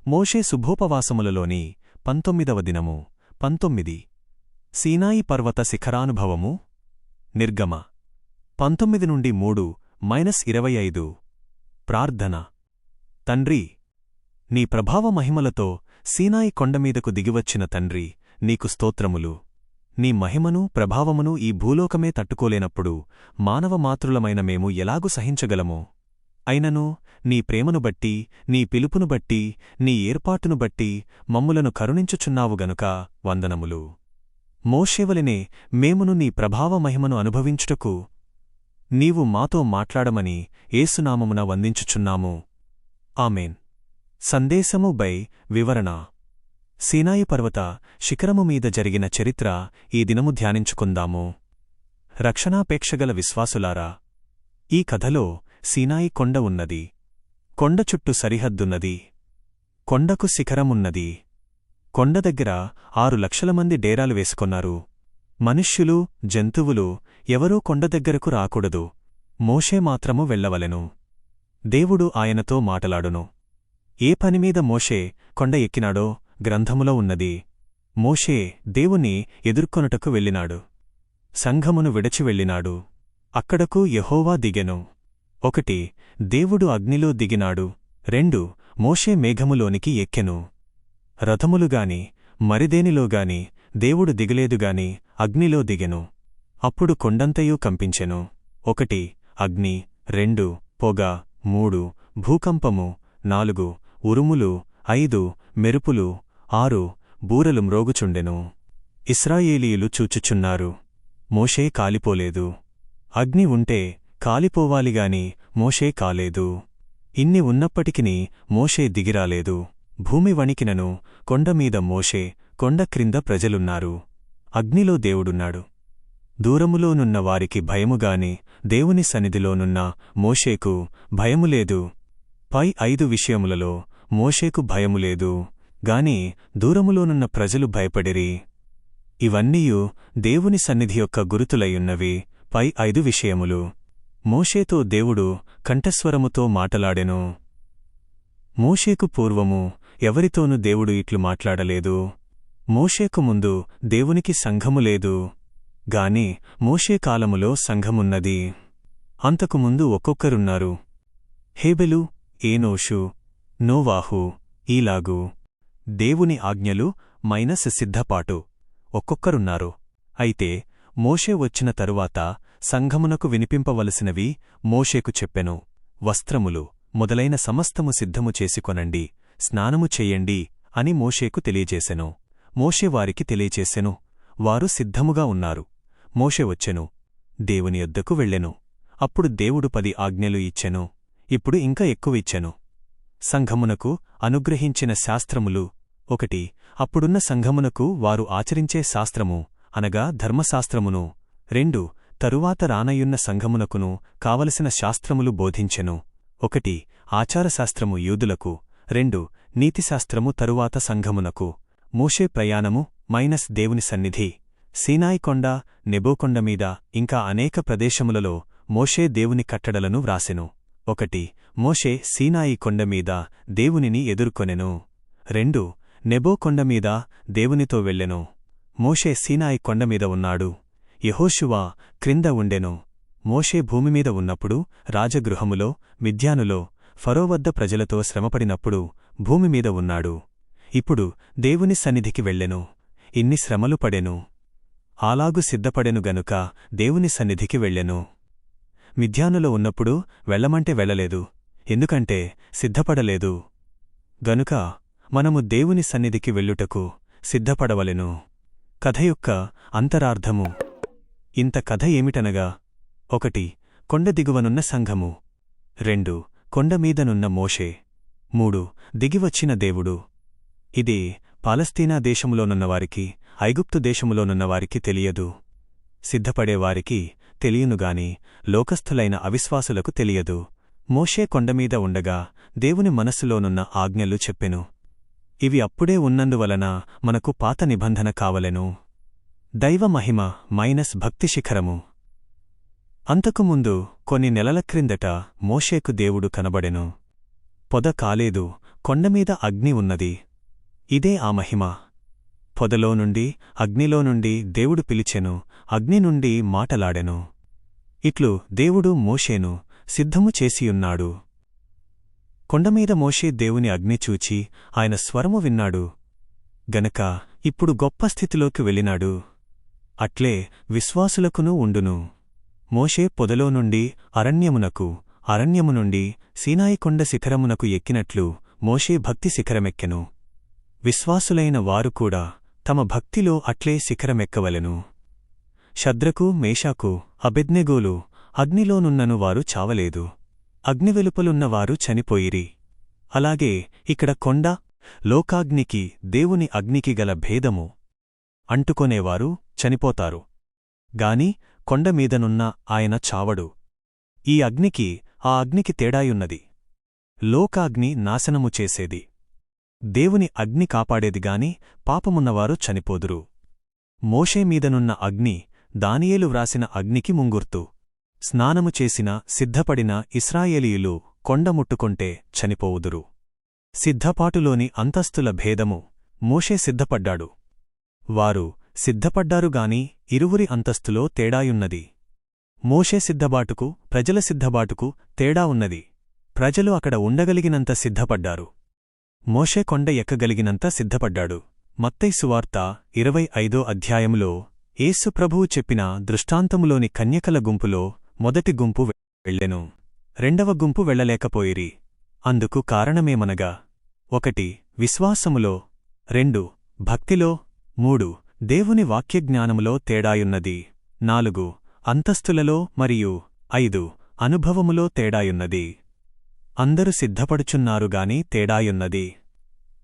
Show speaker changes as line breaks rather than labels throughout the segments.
మోషే శుభోపవాసములలోని 19వ దినము 19 సీనాయి పర్వత శిఖరానుభవము నిర్గమ 19 నుండి 3-25 ప్రార్థన తండ్రి, నీ ప్రభావ మహిమలతో సీనాయి కొండమీదకు దిగివచ్చిన తండ్రి, నీకు స్తోత్రములు. నీ మహిమను ప్రభావమును ఈ భూలోకమే తట్టుకోలేనప్పుడు మానవ మాతృలమైన మేము ఎలాగు సహించగలము? అయినను నీ ప్రేమను బట్టి, నీ పిలుపును బట్టి, నీ ఏర్పాటును బట్టి మమ్ములను కరుణించుచున్నావు గనుక వందనములు. మోషేవలెనే మేమును నీ ప్రభావ మహిమను అనుభవించుటకు నీవు మాతో మాట్లాడమని యేసునామమున వందించుచున్నాము. ఆమేన్. సందేశము బై వివరణ. సీనాయి పర్వత శిఖరము మీద జరిగిన చరిత్ర ఈ దినము ధ్యానించుకుందాము. రక్షణాపేక్షగల విశ్వాసులారా, ఈ కథలో సీనాయి కొండ ఉన్నది. కొండ చుట్టూ సరిహద్దున్నది. కొండకు శిఖరమున్నది. కొండ దగ్గర 6 లక్షల మంది డేరాలు వేసుకొన్నారు. మనుష్యులు, జంతువులు ఎవరూ కొండ దగ్గరకు రాకూడదు. మోషే మాత్రము వెళ్లవలెను. దేవుడు ఆయనతో మాటలాడును. ఏ పనిమీద మోషే కొండ ఎక్కినాడో గ్రంథములో ఉన్నది. మోషే దేవుని ఎదుర్కొనుటకు వెళ్ళినాడు. సంఘమును విడచి వెళ్ళినాడు. అక్కడకు యెహోవా దిగెను. 1 దేవుడు అగ్నిలో దిగినాడు. 2 మోషే మేఘములోనికి ఎక్కెను. రథములుగాని మరిదేనిలోగాని దేవుడు దిగలేదుగాని అగ్నిలో దిగెను. అప్పుడు కొండంతయూ కంపించెను. 1 అగ్ని, 2 పొగ, 3 భూకంపము, 4 ఉరుములు, 5 మెరుపులు, 6 బూరలు మ్రోగుచుండెను. ఇశ్రాయేలీయులు చూచుచున్నారు. మోషే కాలిపోలేదు. అగ్ని ఉంటే కాలిపోవాలిగాని మోషే కాలేదు. ఇన్ని ఉన్నప్పటికిని మోషే దిగిరాలేదు. భూమి వణికినను కొండమీద మోషే, కొండ క్రింద ప్రజలున్నారు. అగ్నిలో దేవుడున్నాడు. దూరములోనున్న వారికి భయముగాని దేవుని సన్నిధిలోనున్న మోషేకు భయములేదు. పై 5 విషయములలో మోషేకు భయములేదు గాని దూరములోనున్న ప్రజలు భయపడిరి. ఇవన్నీయు దేవుని సన్నిధి యొక్క గురుతులయ్యున్నవి. పై 5 విషయములు. మోషేతో దేవుడు కంఠస్వరముతో మాటలాడెను. మోషేకు పూర్వము ఎవరితోనూ దేవుడు ఇట్లు మాట్లాడలేదు. మోషేకు ముందు దేవునికి సంఘము లేదు గాని మోషే కాలములో సంఘమున్నది. అంతకుముందు ఒక్కొక్కరున్నారు. హేబెలు, ఏనోషు, నోవాహు, ఈలాగు. దేవుని ఆజ్ఞలు మైనస్ సిద్ధపాటు ఒక్కొక్కరున్నారు. అయితే మోషే వచ్చిన తరువాత సంఘమునకు వినిపింపవలసినవి మోషేకు చెప్పెను. వస్త్రములు మొదలైన సమస్తము సిద్ధము చేసుకొనండి, స్నానము చెయ్యండి అని మోషేకు తెలియజేసెను. మోషే వారికి తెలియచేసెను. వారు సిద్ధముగా ఉన్నారు. మోషే వచ్చెను. దేవుని యొద్దకు వెళ్ళెను. అప్పుడు దేవుడు 10 ఆజ్ఞలు ఇచ్చెను. ఇప్పుడు ఇంకా ఎక్కువ ఇచ్చెను. సంఘమునకు అనుగ్రహించిన శాస్త్రములు. 1 అప్పుడున్న సంఘమునకు వారు ఆచరించే శాస్త్రము అనగా ధర్మశాస్త్రమును. 2 తరువాత రానయున్న సంఘమునకును కావలసిన శాస్త్రములు బోధించెను. 1 ఆచారశాస్త్రము యూదులకు, 2 నీతిశాస్త్రము తరువాత సంఘమునకు. మోషే ప్రయాణము మైనస్ దేవుని సన్నిధి. సీనాయి కొండ, నెబో కొండమీద ఇంకా అనేక ప్రదేశములలో మోషే దేవుని కట్టడలను వ్రాసెను. 1 మోషే సీనాయి కొండమీద దేవునిని ఎదుర్కొనెను. 2 నెబో కొండమీద దేవునితో వెళ్ళెను. మోషే సీనాయి కొండమీద ఉన్నాడు. యెహోషువ క్రింద ఉండెను. మోషే భూమిమీద ఉన్నప్పుడు రాజగృహములో, మిద్యానులో ఫరో వద్ద ప్రజలతో శ్రమపడినప్పుడు భూమిమీద ఉన్నాడు. ఇప్పుడు దేవుని సన్నిధికి వెళ్ళెను. ఇన్ని శ్రమలు పడెను. అలాగు సిద్ధపడెను గనుక దేవుని సన్నిధికి వెళ్ళెను. మిద్యానులో ఉన్నప్పుడు వెళ్ళమంటే వెళ్ళలేదు. ఎందుకంటే సిద్ధపడలేదు. గనుక మనము దేవుని సన్నిధికి వెళ్ళుటకు సిద్ధపడవలెను. కథ యొక్క అంతరార్థము. ఇంత కథ ఏమిటనగా 1 కొండ దిగువనున్న సంఘము, 2 కొండమీదనున్న మోషే, 3 దిగివచ్చిన దేవుడు. ఇది పాలస్తీనా దేశములోనున్నవారికి, ఐగుప్తు దేశములోనున్నవారికి తెలియదు. సిద్ధపడేవారికి తెలియనుగాని లోకస్థులైన అవిశ్వాసులకు తెలియదు. మోషే కొండమీద ఉండగా దేవుని మనస్సులోనున్న ఆజ్ఞలు చెప్పెను. ఇవి అప్పుడే ఉన్నందువలన మనకు పాత నిబంధన కావలెను. దైవ మహిమ మైనస్ భక్తి శిఖరము. అంతకుముందు కొన్ని నెలల క్రిందట మోషేకు దేవుడు కనబడెను. పొద కాలేదు, కొండమీద అగ్ని ఉన్నది. ఇదే ఆ మహిమ. పొదలో నుండి, అగ్నిలో నుండి దేవుడు పిలిచెను, అగ్ని నుండి మాటలాడెను. ఇట్లు దేవుడు మోషేను సిద్ధము చేసియున్నాడు. కొండమీద మోషే దేవుని అగ్ని చూచి ఆయన స్వరము విన్నాడు గనక ఇప్పుడు గొప్ప స్థితిలోకి వెళ్ళినాడు. అట్లే విశ్వాసులకునూ ఉండును. మోషే పొదలో నుండి అరణ్యమునకు, అరణ్యము నుండి సీనాయి కొండ శిఖరమునకు ఎక్కినట్లు మోషే భక్తి శిఖరమెక్కెను. విశ్వాసులైన వారు కూడా తమ భక్తిలో అట్లే శిఖరమెక్కవలెను. షద్రకు, మేషాకు, అబెద్నెగోలు అగ్నిలోనున్నను వారు చావలేదు. అగ్నివెలుపలున్నవారు చనిపోయిరి. అలాగే ఇక్కడ కొండ, లోకాగ్నికి, దేవుని అగ్నికి గల భేదము. అంటుకొనేవారు చనిపోతారు గాని కొండమీదనున్న ఆయన చావడు. ఈ అగ్నికి ఆ అగ్నికి తేడాయున్నది. లోకాగ్ని నాశనము చేసేది, దేవుని అగ్ని కాపాడేదిగాని పాపమున్నవారు చనిపోదురు. మోషేమీదనున్న అగ్ని దానియేలు వ్రాసిన అగ్నికి ముంగుర్తు. స్నానము చేసిన, సిద్ధపడిన ఇశ్రాయేలీయులు కొండ ముట్టుకొంటే చనిపోవుదురు. సిద్ధపాటులోని అంతస్తుల భేదము. మోషే సిద్ధపడ్డాడు, వారు సిద్ధపడ్డారుగాని ఇరువురి అంతస్తులో తేడాయున్నది. మోషే సిద్ధబాటుకు, ప్రజల సిద్ధబాటుకు తేడా ఉన్నది. ప్రజలు అక్కడ ఉండగలిగినంత సిద్ధపడ్డారు. మోషే కొండ ఎక్కగలిగినంత సిద్ధపడ్డాడు. మత్తయి సువార్త 25వ అధ్యాయములో యేసు ప్రభువు చెప్పిన దృష్టాంతములోని కన్యకల గుంపులో మొదటి గుంపు వెళ్ళెను, రెండవ గుంపు వెళ్ళలేకపోయిరి. అందుకు కారణమేమనగా 1 విశ్వాసములో, 2 భక్తిలో, 3 దేవుని వాక్యజ్ఞానములో తేడాయున్నది, 4 అంతస్తులలో మరియు 5 అనుభవములో తేడాయున్నది. అందరు సిద్ధపడుచున్నారుగాని తేడాయున్నది.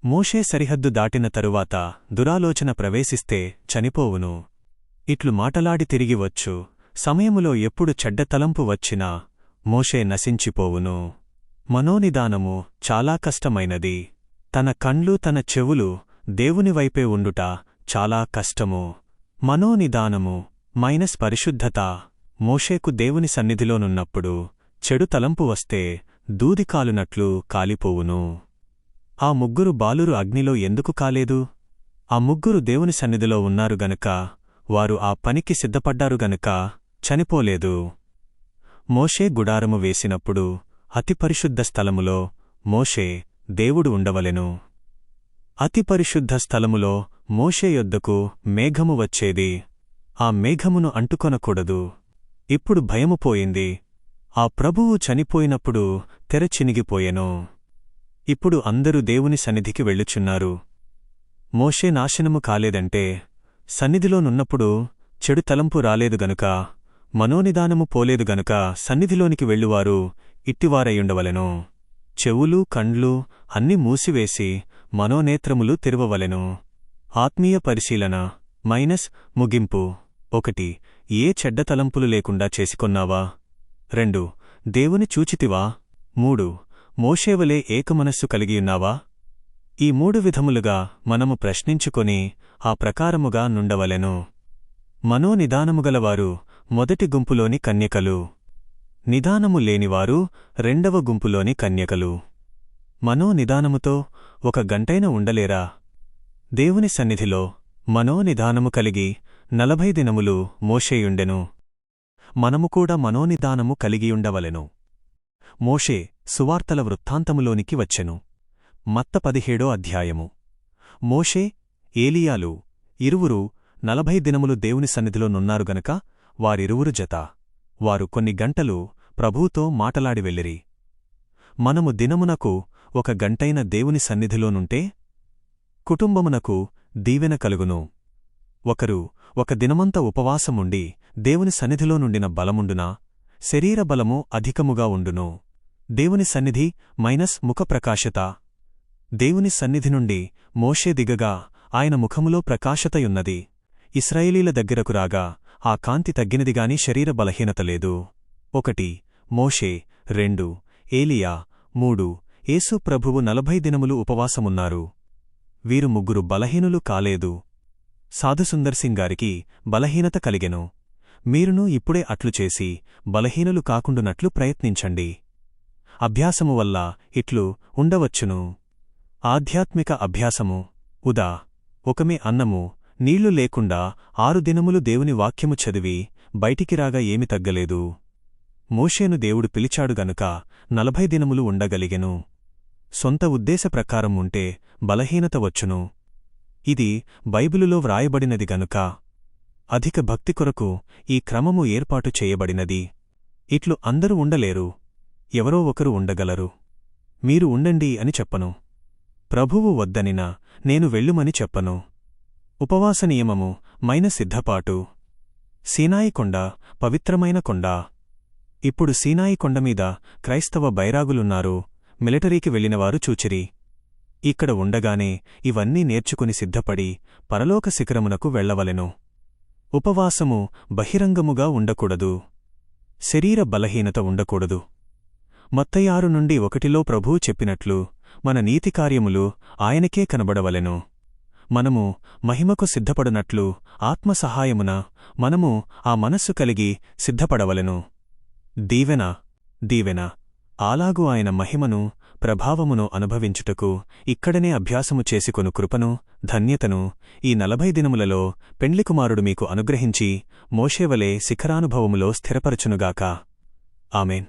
మోషే సరిహద్దు దాటిన తరువాత దురాలోచన ప్రవేశిస్తే చనిపోవును. ఇట్లు మాటలాడి తిరిగివచ్చు. సమయములో ఎప్పుడు చెడ్డ తలంపు వచ్చినా మోషే నశించిపోవును. మనోనిదానము చాలా కష్టమైనది. తన కండ్లు, తన చెవులు దేవునివైపే ఉండుట చాలా కష్టము. మనోనిదానము మైనస్ పరిశుద్ధత. మోషేకు దేవుని సన్నిధిలోనున్నప్పుడు చెడు తలంపు వస్తే దూది కాలునట్లు కాలిపోవును. ఆ ముగ్గురు బాలురు అగ్నిలో ఎందుకు కాలేదు? ఆ ముగ్గురు దేవుని సన్నిధిలో ఉన్నారు గనుక, వారు ఆ పనికి సిద్ధపడ్డారు గనుక చనిపోలేదు. మోషే గుడారము వేసినప్పుడు అతి పరిశుద్ధ స్థలములో మోషే దేవుడు ఉండవలెను. అతి పరిశుద్ధ స్థలములో మోషే యొద్దకు మేఘము వచ్చేది. ఆ మేఘమును అంటుకొనకూడదు. ఇప్పుడు భయము పోయింది. ఆ ప్రభువు చనిపోయినప్పుడు తెర చినిగిపోయెను. ఇప్పుడు అందరూ దేవుని సన్నిధికి వెళ్ళుచున్నారు. మోషే నాశనము కాలేదంటే సన్నిధిలోనున్నప్పుడు చెడు తలంపు రాలేదు గనుక, మనోనిదానము పోలేదు గనుక సన్నిధిలోనికి వెళ్ళువారు ఇట్టివారయ్యుండవలెను. చెవులు, కండ్లు అన్నీ మూసివేసి మనోనేత్రములు తెరవవలెను. ఆత్మీయ పరిశీలన మైనస్ ముగింపు. 1 ఏ చెడ్డ తలంపులు లేకుండా చేసుకొన్నావా? 2 దేవుని చూచితివా? 3 మోషేవలే ఏకమనస్సు కలిగియున్నావా? ఈ 3 విధములుగా మనము ప్రశ్నించుకొని ఆ ప్రకారముగా నుండవలెను. మనోనిదానముగలవారు మొదటి గుంపులోని కన్యకలు, నిదానము లేనివారు రెండవ గుంపులోని కన్యకలు. మనోనిదానముతో 1 గంటైన ఉండలేరా? దేవుని సన్నిధిలో మనోనిదానము కలిగి 40 దినములు మోషేయుండెను. మనము కూడా మనోనిదానము కలిగియుండవలెను. మోషే సువార్తల వృత్తాంతములోనికి వచ్చెను. మత్త 17వ అధ్యాయము. మోషే, ఏలియాలు ఇరువురు 40 దినములు దేవుని సన్నిధిలో నున్నారు గనుక వారిరువురు జత. వారు కొన్ని గంటలు ప్రభువుతో మాటలాడి వెళ్ళిరి. మనము దినమునకు 1 గంటైన దేవుని సన్నిధిలోనుంటే కుటుంబమునకు దీవెన కలుగును. ఒకరు 1 దినమంత ఉపవాసముండి దేవుని సన్నిధిలో నుండిన బలముండునా, శరీర బలము అధికముగా ఉండును. దేవుని సన్నిధి మైనస్ ముఖ ప్రకాశత. దేవుని సన్నిధి నుండి మోషే దిగగా ఆయన ముఖములో ప్రకాశతయున్నది. ఇశ్రాయేలీల దగ్గరకు రాగా ఆ కాంతి తగ్గినదిగాని శరీర బలహీనత లేదు. 1 మోషే, 2 ఏలియా, 3 యేసు ప్రభువు 40 దినములు ఉపవాసమున్నారు. వీరు ముగ్గురు బలహీనులు కాలేదు. సాధుసుందర్ సింగ్ గారికి బలహీనత కలిగెను. మీరునూ ఇప్పుడే అట్లు చేసి బలహీనులు కాకుండునట్లు ప్రయత్నించండి. అభ్యాసము వల్ల ఇట్లు ఉండవచ్చును. ఆధ్యాత్మిక అభ్యాసము. ఉదా. ఒకమే అన్నము, నీళ్లు లేకుండా 6 దినములు దేవుని వాక్యము చదివి బయటికి రాగా ఏమి తగ్గలేదు. మోషేను దేవుడు పిలిచాడు గనుక 40 దినములు ఉండగలిగెను. సొంత ఉద్దేశ ప్రకారం ఉంటే బలహీనత వచ్చును. ఇది బైబిలులో వ్రాయబడినది గనుక అధిక భక్తి కొరకు ఈ క్రమము ఏర్పాటు చేయబడినది. ఇట్లు అందరూ ఉండలేరు, ఎవరో ఒకరు ఉండగలరు. మీరు ఉండండి అని చెప్పను. ప్రభువు వద్దనినా నేను వెళ్ళుమని చెప్పను. ఉపవాస నియమము మైన సిద్ధపాటు. సీనాయి కొండ పవిత్రమైన కొండ. ఇప్పుడు సీనాయి కొండమీద క్రైస్తవ బైరాగులున్నారు, మిలిటరీకి వెళ్లినవారు చూచిరి. ఇక్కడ ఉండగానే ఇవన్నీ నేర్చుకుని సిద్ధపడి పరలోక శిఖరమునకు వెళ్లవలెను. ఉపవాసము బహిరంగముగా ఉండకూడదు. శరీర బలహీనత ఉండకూడదు. మత్తయి 6:1 ప్రభువు చెప్పినట్లు మన నీతికార్యములు ఆయనకే కనబడవలెను. మనము మహిమకు సిద్ధపడునట్లు ఆత్మ సహాయమున మనము ఆ మనస్సు కలిగి సిద్ధపడవలెను. దీవెన దీవెన. అలాగు ఆయన మహిమను ప్రభావమును అనుభవించుటకు ఇక్కడనే అభ్యాసము చేసికొను కృపను ధన్యతను ఈ 40 దినములలో పెండ్లికుమారుడు మీకు అనుగ్రహించి మోషేవలే శిఖరానుభవములో స్థిరపరచునుగాక. ఆమేన్.